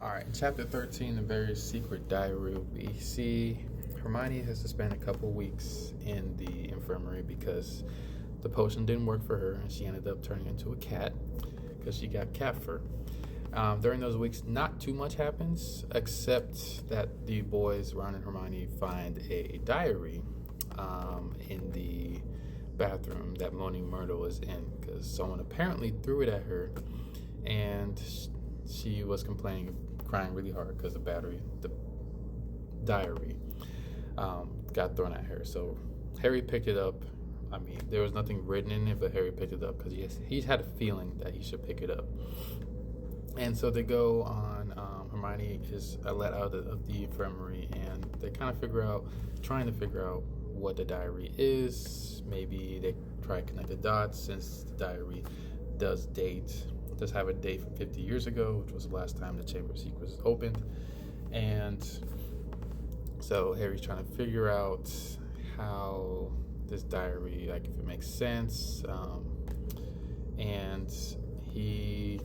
All right, in chapter 13, The Very Secret Diary, we see Hermione has to spend a couple weeks in the infirmary because the potion didn't work for her and she ended up turning into a cat because she got cat fur. During those weeks, not too much happens except that the boys, Ron and Hermione, find a diary in the bathroom that Moaning Myrtle is in because someone apparently threw it at her and she was complaining, crying really hard because the diary got thrown at her. So Harry picked it up. I mean, there was nothing written in it, but Harry picked it up because he's had a feeling that he should pick it up. And so they go on. Hermione is let out of the infirmary, and they kind of trying to figure out what the diary is. Maybe they try to connect the dots since the diary does have a date from 50 years ago, which was the last time the Chamber of Secrets was opened. And so Harry's trying to figure out how this diary, like if it makes sense, and he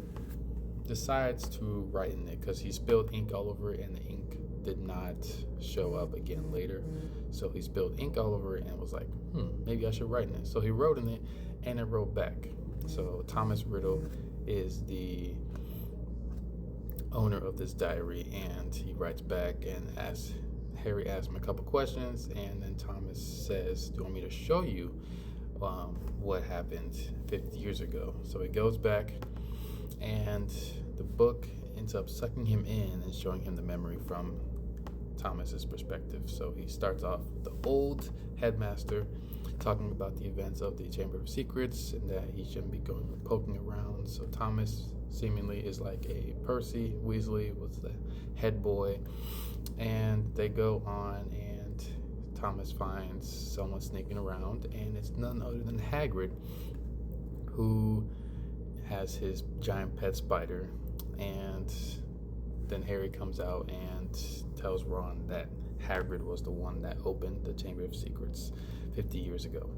decides to write in it because he spilled ink all over it and the ink did not show up again later. So he spilled ink all over it and was like, maybe I should write in it. So he wrote in it and it wrote back. So Thomas Riddle is the owner of this diary, and he writes back and Harry asks him a couple questions, and then Thomas says, do you want me to show you what happened 50 years ago? So he goes back, and the book ends up sucking him in and showing him the memory from Thomas's perspective. So he starts off with the old headmaster talking about the events of the Chamber of Secrets and that he shouldn't be poking around. So Thomas seemingly is like a Percy. Weasley was the head boy. And they go on, and Thomas finds someone sneaking around, and it's none other than Hagrid, who has his giant pet spider. And then Harry comes out and tells Ron that Hagrid was the one that opened the Chamber of Secrets 50 years ago.